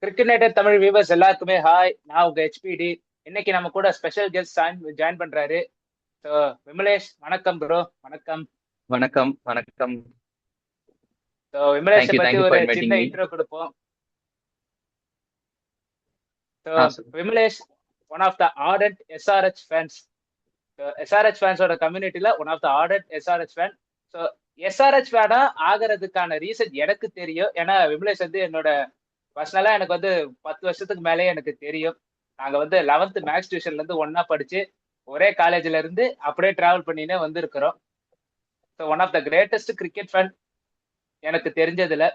Cricket nighter Tamil viewers எல்லாருக்குமே hi. நான் உங்க ஹெச்பிடி. இன்னைக்கு நம்ம கூட ஸ்பெஷல் கெஸ்ட் ஜாயின் பண்றாரு. ஸோ விமலேஷ், வணக்கம் ப்ரோ. வணக்கம். வணக்கம் வணக்கம். ஸோ விமலேஷை தேங்க்யூ பத்தி தேங்க்யூ ஒரு ஃபார் இன்வைட்டிங் சின்ன மீ. இன்ட்ரோ கொடுப்போம். So sir. Vimalesh one of the ardent SRH fans. SRH ஃபேன்ஸோட கம்யூனிட்டியில one of the ardent SRH fan. So SRH ஃபேனா ஆகிறதுக்கான ரீசன் எனக்கு தெரியும். ஏன்னா விமலேஷ் வந்து என்னோட பர்சனலா எனக்கு வந்து 10 வருஷத்துக்கு மேலே எனக்கு தெரியும். நாங்க வந்து 11th மேக்ஸ் டியூஷன்ல இருந்து ஒன்னா படிச்சு ஒரே காலேஜ்ல இருந்து அப்படியே டிராவல் பண்ணினே வந்திருக்கிறோம். So one of the greatest cricket fan எனக்கு தெரிஞ்சதுல.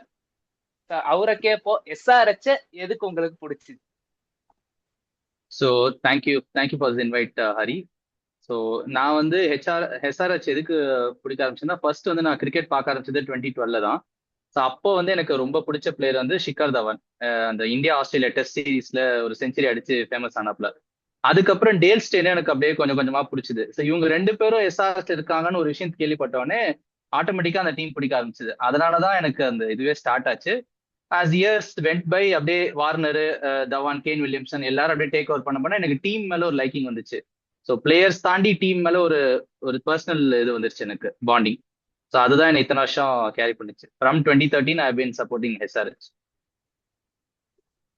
So, அவரை கேட்போம், எஸ்ஆர்ஹெச் எதுக்கு உங்களுக்கு பிடிச்சிது? So thank you for this invite Hari. So நான் வந்து எஸ்ஆர்ஹெச் எதுக்கு பிடிக்க ஆரம்பிச்சேன்னா, ஃபர்ஸ்ட் வந்து நான் கிரிக்கெட் பார்க்க ஆரம்பிச்சது 2012 தான். ஸோ அப்போ வந்து எனக்கு ரொம்ப பிடிச்ச பிளேயர் வந்து ஷிகர் தவன். அந்த இந்தியா ஆஸ்திரேலியா டெஸ்ட் சீரீஸ்ல ஒரு செஞ்சுரி அடிச்சு ஃபேமஸ் ஆனாப்ல. அதுக்கப்புறம் டேல் ஸ்டேனே எனக்கு அப்படியே கொஞ்சம் கொஞ்சமா பிடிச்சது. ஸோ இவங்க ரெண்டு பேரும் எஸ்ஆர்ஹெச் இருக்காங்கன்னு ஒரு விஷயம் கேள்விப்பட்டோடனே ஆட்டோமேட்டிக்கா அந்த டீம் பிடிக்க ஆரம்பிச்சது. அதனாலதான் எனக்கு அந்த இதுவே ஸ்டார்ட் ஆச்சு. ஆஸ் இயர்ஸ் வெண்ட் பை அப்படியே வார்னர், தவான், கேன் வில்லியம்சன் எல்லாரும் அப்படியே டேக் ஓவர் பண்ண எனக்கு டீம் மேல ஒரு லைக்கிங் வந்துச்சு. ஸோ பிளேயர்ஸ் தாண்டி டீம் மேல ஒரு ஒரு பர்சனல் இது வந்துருச்சு எனக்கு பாண்டிங். ஸோ அதுதான் என்ன இத்தனை வருஷம் கேரி பண்ணுச்சு. From 2013 I been supporting SRH.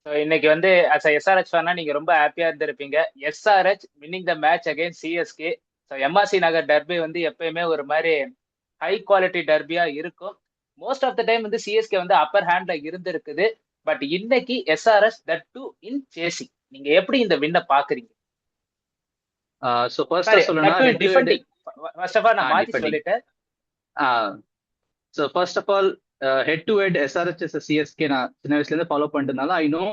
So இன்னைக்கு வந்து அஸ் எஸ்ஆர்ஹெச் ஃபேனா நீங்க ரொம்ப ஹாப்பியா இருந்திருப்பீங்க. SRH winning the match again CSK. So MRC Nagar derby வந்து எப்பயுமே ஒரு மாதிரி ஹை குவாலிட்டி டர்பியா இருக்கும். மோஸ்ட் ஆஃப் த டைம் வந்து சிஎஸ்கே வந்து அப்பர் ஹேண்ட்ல இருந்திருக்குது. பட் இன்னைக்கு SRS that too in chasing. நீங்க எப்படி இந்த வின்ன பாக்குறீங்க? ஸோ ஃபர்ஸ்டா சாரி, சொல்லணும்னா that too in head to head. Defending. First of all நான் மாத்தி டிபெண்டிங். சொல்லிட்டேன். So first of all, head to head SRH CSK நான் சின்ன வயசுல இருந்து ஃபாலோ பண்ணிட்டதுனால ஐ நோ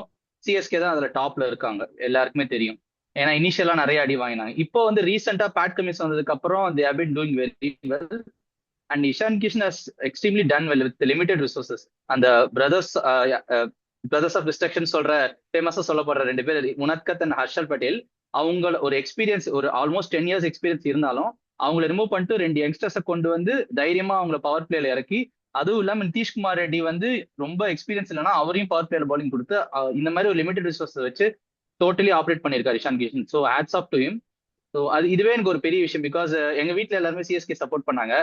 சிஎஸ்கே தான் அதுல டாப்ல இருக்காங்க, எல்லாருக்குமே தெரியும். ஏன்னா இனிஷியலா நிறைய அடி வாங்கினாங்க. இப்போ வந்து ரீசெண்டா பேட் கமின்ஸ் வந்ததுக்கு அப்புறம் they have been doing very well. And Ishan Kishan has extremely done well with limited resources. அந்த பிரதர்ஸ் பிரதர்ஸ் ஆஃப் டிஸ்ட்ரக்ஷன் சொல்ற ஃபேமஸா சொல்லப்படுற ரெண்டு பேர் முனத்கத் அண்ட் ஹர்ஷல் பட்டேல். அவங்க ஒரு எக்ஸ்பீரியன்ஸ், ஒரு ஆல்மோஸ்ட் 10 years எக்ஸ்பீரியன்ஸ் இருந்தாலும் அவங்கள ரிமூவ் பண்ணிட்டு ரெண்டு யங்ஸ்டர்ஸை கொண்டு வந்து தைரியமா அவங்கள பவர் பிளேல இறக்கி, அதுவும் இல்லாம நிதிஷ்குமார் ரெட்டி வந்து ரொம்ப எக்ஸ்பீரியன்ஸ் இல்லைன்னா அவரையும் பவர் பிளேயர் பவுலிங் கொடுத்து இந்த மாதிரி ஒரு லிமிடெட் ரிசோர்ஸ் வச்சு டோட்டலி ஆப்ரேட் பண்ணியிருக்காரு Ishan Kishan. So hats off to him. So அது இதுவே எனக்கு ஒரு பெரிய விஷயம். பிகாஸ் எங்க வீட்டில் எல்லாருமே சிஎஸ்கே சப்போர்ட் பண்ணாங்க.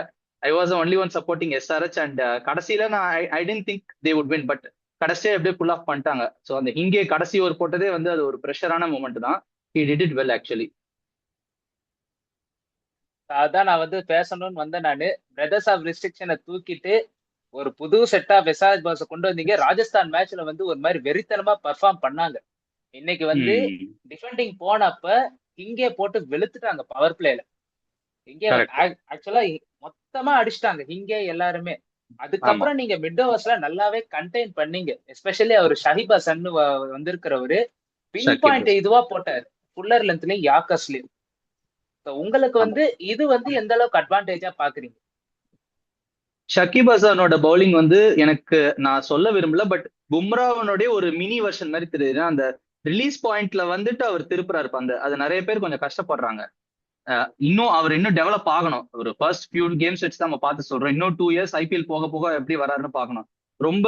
I was only one supporting SRH. And கடைசியில நான் I tend think they would win. But கடைசியா எப்படியே புல் ஆஃப் பண்ணிட்டாங்க. ஸோ அந்த இங்கே கடைசி ஒரு போட்டதே வந்து அது ஒரு ப்ரெஷரான மூமெண்ட் தான். He did it well actually. அதான் நான் வந்து பேசணும்னு வந்தேன். நானு பிரதர்ஸ் ஆஃப் ரெஸ்ட்ரிக்ஷனை தூக்கிட்டு ஒரு புது செட் ஆஃப் எஸ்ஆர்எச் பாஸ் கொண்டு வந்தீங்க. ராஜஸ்தான் மேட்ச்ல வந்து ஒரு மாதிரி வெறித்தனமா பெர்ஃபார்ம் பண்ணாங்க. இன்னைக்கு வந்து ம். டிஃபெண்டிங் போனப்ப இங்கே போட்டு வெளுத்துட்டாங்க பவர் பிளேல. இங்கே கரெக்ட். ஆக்சுவலா மொத்தமா அடிச்சிட்டாங்க இங்கே எல்லாருமே. ஆமா. அதுக்கப்புறம் நீங்க மிட் ஓவர்ஸ்ல நல்லாவே கண்டெயின் பண்ணீங்க. எஸ்பெஷலி அவர் ஷஹிப் ஹசன் வந்திருக்கிறவரு பின் ஷக்கீப் பாயிண்ட் ஹசன். இதுவா போட்டாரு. ஃபுல்லர் லென்த்லயும் யாக்கர்ஸ்லயும். உங்களுக்கு ஆமா. வந்து இது வந்து எந்த அளவுக்கு அட்வான்டேஜா பாக்குறீங்க? ஷக்கீப் ஹசனோட பவுலிங் வந்து எனக்கு நான் சொல்ல விரும்பல. பட் பும்ராவனுடைய ஒரு மினி வெர்ஷன் மாதிரி தெரியுது. அந்த ரிலீஸ் பாயிண்ட்ல வந்துட்டு அவர் திருப்புறாரு அந்த அது நிறைய பேர் கொஞ்சம் கஷ்டப்படுறாங்க. இன்னும் அவர் இன்னும் டெவலப் ஆகணும். ஒரு ஃபர்ஸ்ட் ஃபியூ கேம்ஸ் வச்சு தான் நம்ம பார்த்து சொல்றோம். இன்னும் 2 years ஐபிஎல் போக போக எப்படி வராருன்னு பார்க்கணும். ரொம்ப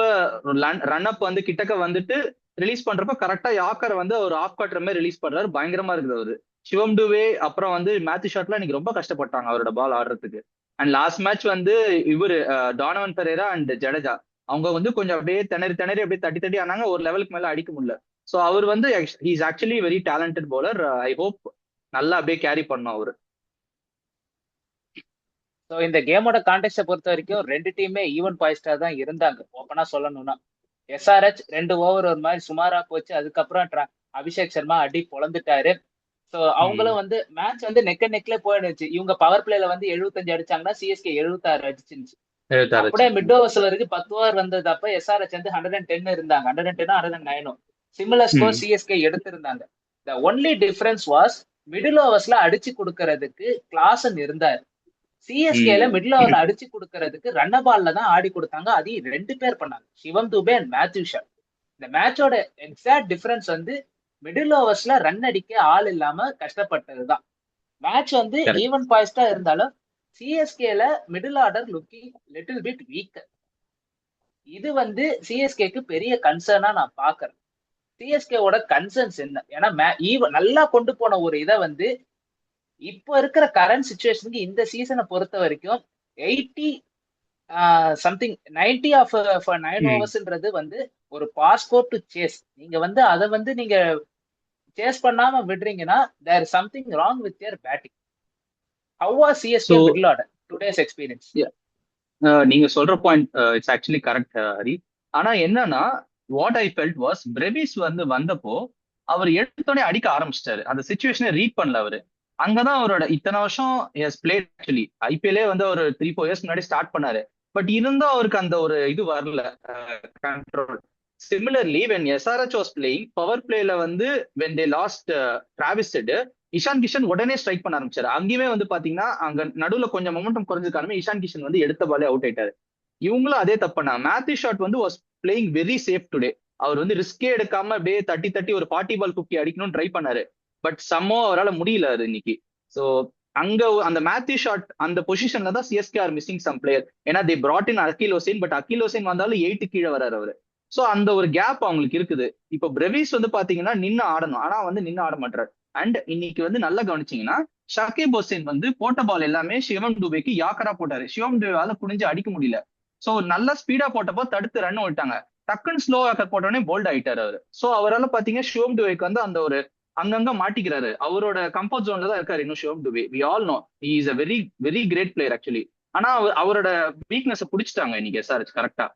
ரன் அப் வந்து கிட்டக்க வந்துட்டு ரிலீஸ் பண்றப்ப கரெக்டா யாக்கர் வந்து ஒரு ஆஃப் கட்டுற மாதிரி ரிலீஸ் பண்றாரு. பயங்கரமா இருக்குது அவரு. சிவம் டுவே அப்புறம் வந்து மேத்யூ ஷாட்ல இன்னைக்கு ரொம்ப கஷ்டப்பட்டாங்க அவரோட பால் ஆடுறதுக்கு. அண்ட் லாஸ்ட் மேட்ச் வந்து இவரு டானவன் பெரேரா அண்ட் ஜடேஜா அவங்க வந்து கொஞ்சம் அப்படியே திணறி திணறி அப்படியே தட்டி தட்டி ஆனாங்க. ஒரு லெவலுக்கு மேல அடிக்க முடியல. ஸோ அவர் வந்து is actually very talented bowler. I hope நல்லா அப்படியே கேரி பண்ணும் அவரு. ஸோ இந்த கேமோட கான்டெக்ட்டை பொறுத்த வரைக்கும் ரெண்டு டீமே ஈவன் பாயிஸ்டா தான் இருந்தாங்க. ஓப்பனா சொல்லணும்னா எஸ்ஆர்ஹெச் 2 ஓவர் ஒரு மாதிரி சுமாரா போச்சு. அதுக்கப்புறம் அபிஷேக் சர்மா அடி பொழந்துட்டாரு. ஸோ ம். அவங்களும் வந்து மேட்ச் வந்து நெக் அண்ட் நெக்ல போயிடுச்சு. இவங்க பவர் பிளேல வந்து 75 அடிச்சாங்கன்னா சிஎஸ்கே 76 அடிச்சிருந்துச்சு. 76. அப்படியே மிட் ஓவர்ஸ்ல வரைக்கும் 10 ஓவர் வந்தது. அப்ப எஸ்ஆர்ஹெச் வந்து 110 இருந்தாங்க. 110 109 சிமிலர் ஸ்கோர் ம். சிஎஸ்கே எடுத்திருந்தாங்க. The only difference was middle ஓவர்ஸ்ல அடிச்சு கொடுக்கறதுக்கு கிளாசன் இருந்தார். சிஎஸ்கேல ம். மிடில் ஓவர்ல அடிச்சு கொடுக்கறதுக்கு ரன்னபால்ல தான் ஆடி கொடுத்தாங்க. அதையும் 2 பேர் பண்ணாங்க, சிவம் துபே அண்ட் மேத்யூ ஷா. இந்த மேட்சோட எக்ஸாக்ட் டிஃபரன்ஸ் வந்து மிடில் ஓவர்ஸ்ல ரன் அடிக்க ஆள் இல்லாம கஷ்டப்பட்டதுதான். மேட்ச் வந்து கரெக்ட். ஈவன் பாயிஸ்டா இருந்தாலும் சிஎஸ்கேல middle order looking little bit weak. இது வந்து சிஎஸ்கேக்கு பெரிய கன்சர்னா நான் பாக்குறேன். சிஎஸ்கேவோட கன்சர்ன்ஸ் என்ன? ஏன்னா நல்லா கொண்டு போன ஒரு இதை வந்து இப்போ இருக்கிற கரண்ட் சுச்சுவேஷனுக்கு இந்த சீசனை பொறுத்த வரைக்கும் 80 சம்திங் 90 ஆஃப் 9 ஓவர்ஸ்ன்றது வந்து ஒரு பாஸ்போர்ட் டு சேஸ். நீங்க வந்து அதை வந்து நீங்க சேஸ் பண்ணாம விடுறீங்கன்னா there is something wrong with your batting. How was CSK middle order today's experience? நீங்க சொல்ற point it's actually correct Hari. ஆனா என்னன்னா what I felt was Brevis வந்து வந்தப்போ அவர் எடுத்தோடனே அடிக்க ஆரம்பிச்சிட்டாரு. அந்த சுச்சுவேஷனை ரீட் பண்ணல அவரு. அங்கதான் அவரோட இத்தனை வருஷம் பிளேட் ஆக்சுவலி ஐபிஎல்லே வந்து ஒரு 3-4 இயர்ஸ் முன்னாடி ஸ்டார்ட் பண்ணாரு. பட் இருந்தும் அவருக்கு அந்த ஒரு இது வரல control. Similarly when SRH was playing power பிளேல வந்து when they lost Travis Head, Ishan Kishan உடனே ஸ்ட்ரைக் பண்ண ஆரம்பிச்சாரு. அங்கேயுமே வந்து பாத்தீங்கன்னா அங்க நடுவுல கொஞ்சம் மொமெண்டம் குறைஞ்சிருக்காருமே இஷான் கிஷன் வந்து எடுத்த பாலே அவுட் ஆயிட்டாரு. இவங்களும் அதே தப்புனா மேத்யூ ஷாட் வந்து was playing very safe today. அவர் வந்து ரிஸ்கே எடுக்காம அப்படியே தட்டி தட்டி ஒரு 40 பால் 50 அடிக்கணும்னு ட்ரை பண்ணாரு. பட் சம்மோ அவரால் முடியல அது இன்னைக்கு. ஸோ அங்க அந்த மேத்யூ ஷாட் அந்த பொசிஷன்ல தான் CSK are missing some player. ஏன்னா they brought in Akeal Hosein, but Akeal Hosein வந்தாலும் 8 கீழே வராரு அவரு. ஸோ அந்த ஒரு கேப் அவங்களுக்கு இருக்குது. இப்போ பிரெவிஸ் வந்து பாத்தீங்கன்னா நின்று ஆடணும், ஆனா வந்து நின்று ஆட மாட்டாரு. அண்ட் இன்னைக்கு வந்து நல்லா கவனிச்சீங்கன்னா ஷகீப் ஹுசைன் வந்து போட்ட பால் எல்லாமே சிவம் துபேக்கு யாக்கரா போட்டாரு. சிவம் துபேவால குனிஞ்சு அடிக்க முடியல. ஸோ நல்லா ஸ்பீடா போட்டப்போ தடுத்து ரன் விட்டாங்க. டக்குன்னு ஸ்லோ ஆக்கர் போட்டோடனே போல்ட் ஆயிட்டாரு அவரு. ஸோ அவரால் பாத்தீங்கன்னா சிவம் துபேக்கு வந்து அந்த ஒரு அங்கங்க மாட்டிக்கிறாரு. அவரோட கம்ஃபர்ட் ஜோன்ல தான் இருக்காரு இன்னும் Shivam Dube. We all know he is a very very great player actually. ஆனா அவரோட வீக்னஸ் பிடிச்சிட்டாங்க இன்னைக்கு எஸ்ஆர்எச் கரெக்டா.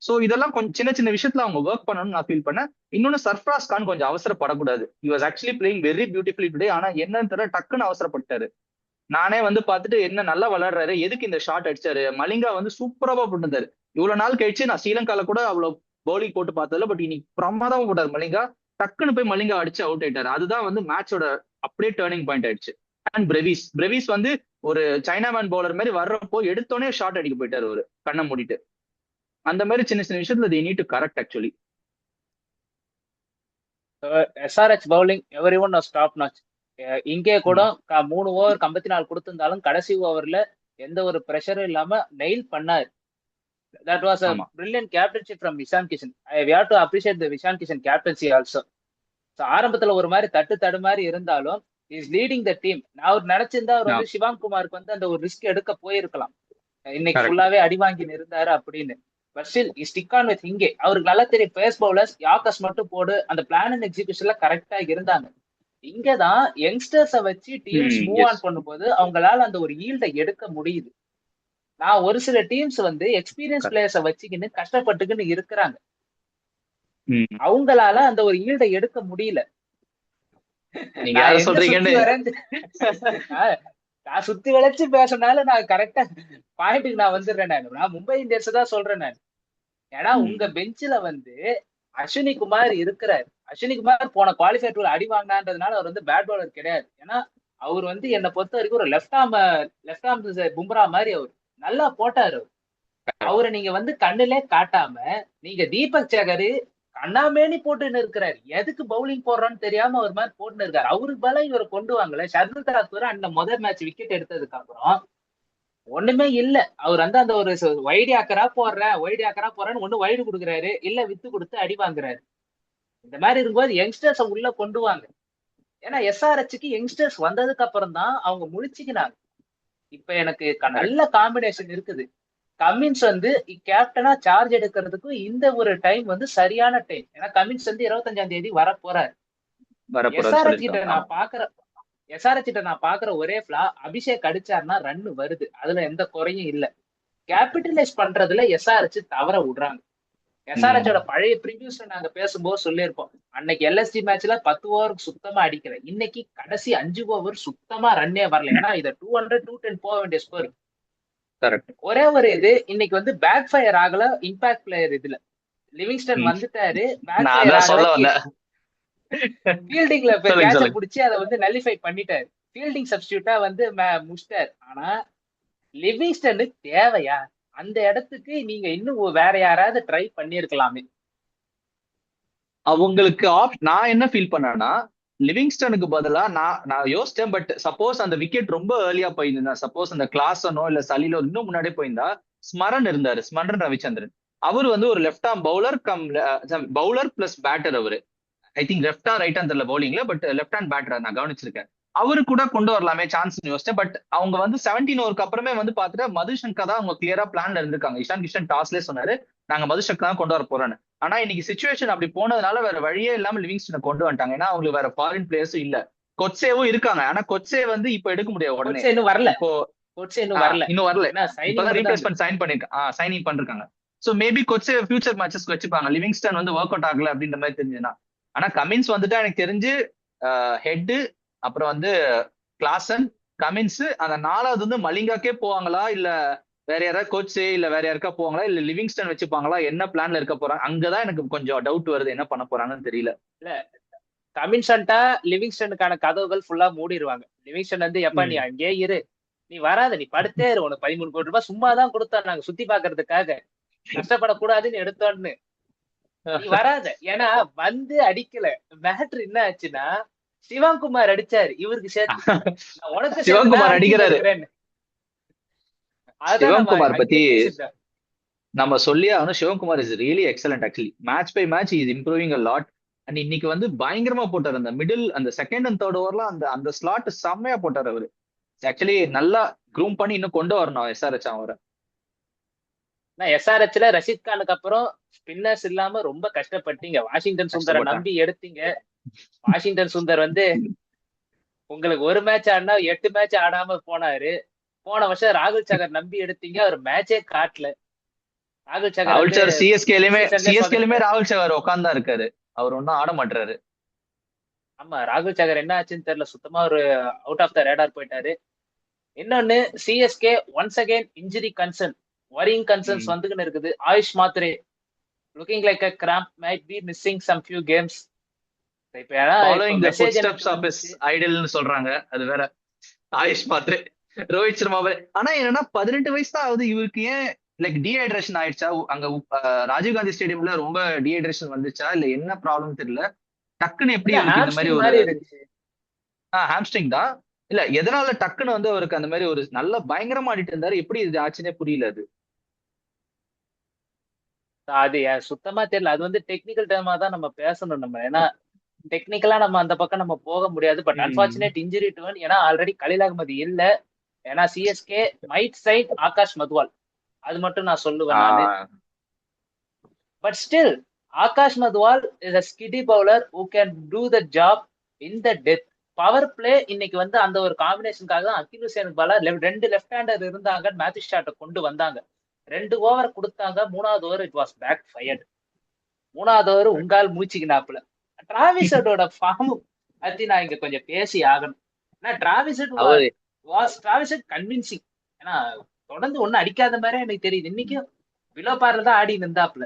ஸோ இதெல்லாம் கொஞ்சம் சின்ன சின்ன விஷயத்துல அவங்க ஒர்க் பண்ணணும்னு நான் ஃபீல் பண்ணேன். இன்னொன்னு சர்ஃப்ராஸ் கான் கொஞ்சம் அவசரப்படக்கூடாது. He was actually playing very beautifully today. ஆனா என்னன்னு தெரியல டக்குன்னு அவசரப்பட்டாரு. நானே வந்து பார்த்துட்டு என்ன நல்லா விளையாடுறாரு, எதுக்கு இந்த ஷாட் அடிச்சாரு. மலிங்கா வந்து சூப்பரா போட்டிருந்தாரு. இவ்வளவு நாள் கழிச்சு நான் ஸ்ரீலங்கால கூட அவ்வளவு பவுலிங் போட்டு பார்த்ததில்ல. பட் இன்னைக்கு பிரமாதமா போட்டாரு மலிங்கா. டக்குன்னு போய் மலிங்கா அடிச்சு அவுட் ஆயிட்டாரு. அதுதான் வந்து மேட்சோட அப்படியே டேர்னிங் பாயிண்ட் ஆயிடுச்சு. அண்ட் பிரெவிஸ் வந்து ஒரு சைனாமேன் பவுலர் மாதிரி வர்றப்போ எடுத்தோடனே ஷாட் அடிக்க போயிட்டாரு ஒரு கண்ணை மூடிட்டு. அந்த மாதிரி சின்ன சின்ன விஷயத்துல they need to correct actually. SRH bowling every one tap notch. இங்கே கூட 3 ஓவர் 54 கொடுத்திருந்தாலும் கடைசி ஓவர்ல எந்த ஒரு ப்ரெஷரும் இல்லாம நெயில் பண்ணாரு. That was a brilliant captaincy from Ishan Kishan. we have to appreciate the Ishan Kishan captaincy also. So ஆரம்பத்துல ஒரு மாதிரி தடு மாதிரி இருந்தாலும் இஸ் லீடிங் த டீம். நான் அவர் நினைச்சிருந்தா அவர் வந்து சிவாங் குமாருக்கு வந்து அந்த ஒரு ரிஸ்க் எடுக்க போயிருக்கலாம். இன்னைக்கு ஃபுல்லாவே அடி வாங்கி இருந்தாரு அப்படின்னு. But still stick on with இங்கே. அவருக்கு நல்லா தெரியும் பேஸ் பவுலர்ஸ் யாக்கர்ஸ் மட்டும் போடு, அந்த பிளான் அண்ட் எக்ஸிகியூஷன்ல கரெக்டா இருந்தாங்க. இங்கதான் யங்ஸ்டர்ஸை வச்சு டீம்ஸ் மூவ் ஆன் பண்ணும்போது அவங்களால அந்த ஒரு ஈல்டை எடுக்க முடியுது. நான் ஒரு சில டீம்ஸ் வந்து எக்ஸ்பீரியன்ஸ் பிளேயர்ஸை வச்சுக்கின்னு கஷ்டப்பட்டுக்குன்னு இருக்கிறாங்க. அவங்களால அந்த ஒரு ஈல்டை எடுக்க முடியல. நான் சுத்தி வளைச்சு பேசினாலும் நான் கரெக்டா பாயிண்ட்டுக்கு நான் வந்துடுறேன். நான் மும்பை இந்தியன்ஸ் தான் சொல்றேன் நான். ஏன்னா உங்க பெஞ்சில வந்து அஸ்வினி குமார் இருக்கிறாரு. அஸ்வினி குமார் போன குவாலிஃபயர் டூர்ல அடி வாங்கினான்றதுனால அவர் வந்து பேட் பவுலர் கிடையாது. ஏன்னா அவர் வந்து என்னை பொறுத்த வரைக்கும் ஒரு லெஃப்ட் ஆர்ம் பும்ரா மாதிரி அவர் நல்லா போட்டாரு. அவரை நீங்க வந்து கண்ணுலே காட்டாம நீங்க தீபக் சகர் கண்ணாமேனி போட்டுன்னு இருக்கிறாரு. எதுக்கு பவுலிங் போடுறான்னு தெரியாம அவர் மாதிரி போட்டுன்னு இருக்காரு. அவருக்கு பல இவரை கொண்டு வாங்கல. ஷர்துல் தாக்கூர் அந்த முதல் மேட்ச் விக்கெட் எடுத்ததுக்கு அப்புறம் ஒண்ணுமே இல்ல. அவர் வந்து அந்த ஒரு வைடி ஆக்கரா போறேன்னு ஒண்ணு வைடு கொடுக்குறாரு, இல்ல வித்து கொடுத்து அடி வாங்குறாரு. இந்த மாதிரி இருக்கும்போது யங்ஸ்டர்ஸ் உள்ள கொண்டு வாங்க. ஏன்னா எஸ்ஆர்எச்சுக்கு யங்ஸ்டர்ஸ் வந்ததுக்கு அப்புறம் தான் அவங்க முழிச்சுக்கினாங்க. இப்ப எனக்கு நல்ல காம்பினேஷன் இருக்குது. கமின்ஸ் வந்து கேப்டனா சார்ஜ் எடுக்கிறதுக்கும் இந்த ஒரு டைம் வந்து சரியான டைம். ஏன்னா கமின்ஸ் வந்து 25ஆம் தேதி வர போறாரு. எஸ்ஆர்எச் கிட்ட நான் பாக்குற ஒரே ஃபிளா அபிஷேக் அடிச்சாருன்னா ரன் வருது, அதுல எந்த குறையும் இல்ல. கேபிட்டலைஸ் பண்றதுல எஸ்ஆர்எச் தவற விடுறாங்க. எஸ்ஆர்எச்சோட பழைய ப்ரிவியூஸ்ல நாங்க பேசும்போது சொல்லியிருப்போம், அன்னைக்கு எல்எஸ்டி மேட்ச்ல 10 ஓவருக்கு சுத்தமா அடிக்கல. இன்னைக்கு கடைசி 5 ஓவர் சுத்தமா ரன்னே வரல. ஏன்னா இதை 200 210 போக வேண்டிய ஸ்கோர். ஒரே ஒரு இது இன்னைக்கு வந்து பேக் ஃபயர் ஆகல. இம்பாக்ட் பிளேயர் இதுல லிவிங்ஸ்டன் வந்துட்டாரு. ஃபீல்டிங்ல கேட்ச புடிச்சு அதை வந்து நல்லிஃபை பண்ணிட்டாரு. ஃபீல்டிங் சப்ஸ்டியூட்டா வந்து முடிச்சிட்டாரு. ஆனா லிவிங்ஸ்டனுக்கு தேவையா? அந்த இடத்துக்கு நீங்க இன்னும் வேற யாராவது ட்ரை பண்ணிருக்கலாமே. அவங்களுக்கு நான் என்ன ஃபீல் பண்ணேன்னா லிவிங்ஸ்டனுக்கு பதிலா நான் யோசிச்சேன். பட் சப்போஸ் அந்த விக்கெட் ரொம்ப ஏர்லியா போயிருந்தா, சப்போஸ் அந்த கிளாஸனோ இல்ல சலிலோ இன்னும் முன்னாடியே போயிருந்தா, ஸ்மரன் இருந்தாரு, ஸ்மரன் ரவிச்சந்திரன். அவரு வந்து ஒரு left arm bowler plus batter. அவரு ஐ திங்க் லெஃப்டா ரைட்டா தெரியல பவுலிங்ல, பட் லெஃப்ட் ஹேண்ட் பேட்டர் நான் கவனிச்சிருக்கேன். அவரு கூட கொண்டு வரலாமே சான்ஸ் யோசிச்சேன். பட் அவங்க வந்து 17 ஓவருக்கு அப்புறமே வந்து பாத்துட்டு மதுசங்கர் தான் அவங்க கிளியரா பிளான்ல இருந்திருக்காங்க. இஷான் கிஷன் டாஸ்லேயே சொன்னாரு நாங்க மதுசங்கர் தான் கொண்டு வர போறோம்னு. ஆனா இன்னைக்கு சுச்சுவேஷன் அப்படி போனதுனால வேற வழியே இல்லாம லிவிங்ஸ்டனை கொண்டு வந்துட்டாங்க. ஏன்னா அவங்களுக்கு வேற ஃபாரின் பிளேயர்ஸும் இல்ல. கொட்சேவும் இருக்காங்க. ஆனா கொட்சே வந்து இப்ப எடுக்க முடியாது உடனே. கோட்ஸே இன்னும் வரல. இப்போ கோட்ஸே இன்னும் வரல. இன்னும் வரல. ஏன்னா சைனிங் இப்பதான் மட்டும் தான் ரீப்ளேஸ்மெண்ட் சைன் பண்ணிருக்காங்க, சைனிங் பண்ணிருக்காங்க. சோ மேபி கொட்சே ஃபியூச்சர் மேட்சஸ்க்கு வச்சுப்பாங்க. லிவிங்ஸ்டன் வந்து ஒர்க் அவுட் ஆகல அப்படின்ற மாதிரி தெரிஞ்சுதுன்னா. ஆனா கமின்ஸ் வந்துட்டு எனக்கு தெரிஞ்சு ஹெட், அப்புறம் வந்து கிளாசன், கமின்ஸ், அந்த 4வது வந்து மலிங்காக்கே போவாங்களா இல்ல வேற யாராவது கோச்சே இல்ல வேற யாருக்கா போவாங்களா இல்ல லிவிங்ஸ்டன் வச்சுப்பாங்களா, என்ன பிளான்ல இருக்க போறாங்க, அங்கதான் எனக்கு கொஞ்சம் டவுட் வருது என்ன பண்ண போறாங்கன்னு தெரியல. இல்ல. கமின்சன்ட்டா லிவிங்ஸ்டனுக்கான கதவுகள் ஃபுல்லா மூடிடுவாங்க. லிவிங்ஸ்டன் வந்து எப்ப நீ அங்கேயே இரு, நீ வராத, நீ படுத்தே இரு, உனக்கு 13 கோடி ரூபாய் சும்மா தான் கொடுத்தோம் நாங்க சுத்தி பாக்குறதுக்காக, கஷ்டப்படக்கூடாதுன்னு எடுத்தோன்னு, நீ வராத. ஏன்னா வந்து அடிக்கல. மேட்ரு என்ன ஆச்சுன்னா சிவகுமார் அடிச்சாரு இவருக்கு சேர்த்து, நான் உனக்கு சேர்த்து தான் சிவகுமார் அடிச்சுட்டு அடிக்கிறாரு. இருக்கிறேன்னு. அதான் நம்ம சிவகுமார் பத்தி அங்கேயே பேசிட்டோம். நம்ம சொல்லியே ஆகணும். Sivakumar is really excellent actually. Match by match is improving a lot. And இன்னைக்கு வந்து பயங்கரமா போட்டார். அந்த மிடில், அந்த செகண்ட் அண்ட் தேர்ட் ஓவர்லாம் அந்த அந்த ஸ்லாட் செம்மையா போட்டார் அவரு. ஆக்சுவலி நல்லா க்ரூம் பண்ணி இன்னும் கொண்டு வரணும் எஸ்ஆர்எச் அவரை. எஸ்ஆர்ஹெச்ல ரஷீத் கானுக்கு அப்புறம் ஸ்பின்னர்ஸ் இல்லாம ரொம்ப கஷ்டப்பட்டீங்க. வாஷிங்டன் சுந்தரை நம்பி எடுத்தீங்க. வாஷிங்டன் சுந்தர் வந்து உங்களுக்கு ஒரு மேட்ச் ஆடினா 8 மேட்ச் ஆடாம போனாரு. போன வருஷம் ராகுல் சகர் நம்பி எடுத்தீங்க, அவர் மேட்சே காட்டல. ராகுல் சகர் சிஎஸ்கேலுமே ராகுல் சகர் உட்கார்ந்தா இருக்காரு, அவர் ஒன்னும் ஆட மாட்டாரு. ஆமா, ராகுல் சகர் என்ன ஆச்சுன்னு தெரியல, சுத்தமா ஒரு அவுட் ஆஃப் த ரேடார் போயிட்டாரு. இன்னொன்னு CSK once again injury concern, worrying concerns வந்துகின்னு இருக்குது. Ayush Mhatre looking like a cramp, might be missing some few games. Following the footsteps of his idolன்னு சொல்றாங்க, அது வேற. ஆயுஷ் மாத்ரே, ரோஹித் சர்மா. ஆனா என்னன்னா 18 வயசு தான் ஆகுது இவருக்கு. ஏன் லைக் டீஹைட்ரேஷன் ஆயிடுச்சா அங்க ராஜீவ்காந்தி ஸ்டேடியம்ல, ரொம்ப டீஹைட்ரேஷன் வந்துச்சா இல்ல என்ன ப்ராப்ளம் தெரியல. டக்குன்னு எப்படி அவருக்கு இந்த மாதிரி ஒரு ஹாம்ஸ்ட்ரிங் தான் இல்ல எதனால டக்குன்னு வந்து அவருக்கு அந்த மாதிரி ஒரு நல்ல பயங்கரமா ஆடிட்டு இருந்தாரு, எப்படி இது ஆச்சுன்னே புரியல. அது சுத்தமா தெரியல. அது வந்து டெக்னிக்கல் டேர்மா தான் நம்ம பேசணும் நம்ம. ஏன்னா டெக்னிக்கலா நம்ம அந்த பக்கம் நம்ம போக முடியாது. But unfortunate injury to one. ஏன்னா ஆல்ரெடி கலீல் அகமது இல்ல. ஏன்னா CSK might side Akash Madhwal, அது மட்டும் நான் சொல்லுவேன் நானு. But still Akash Madhwal is a skiddy bowler who can do the job in the death. Power play இன்னைக்கு வந்து அந்த ஒரு காம்பினேஷனுக்காக தான் அகில் ஹுசேனுக்கு பாலா 2 லெஃப்ட் ஹேண்டர் இருந்தாங்க, மேத்யூ ஷாட்டை கொண்டு வந்தாங்க. 2 ஓவர் கொடுத்தாங்க. 3வது over it was backfired. 3வது ஓவர் உங்கால் மூச்சுக்கினாப்புல. டிராவிஸோட ஃபார்ம் பத்தி நான் இங்க கொஞ்சம் பேசி ஆகணும். ஏன்னா டிராவிஸ் கன்வின்சிங். ஏன்னா தொடர்ந்து ஒன்னும் அடிக்காத மாதிரி எனக்கு தெரியுது. இன்னைக்கும் பிலோ பார்ல தான் ஆடி இருந்தாப்புல.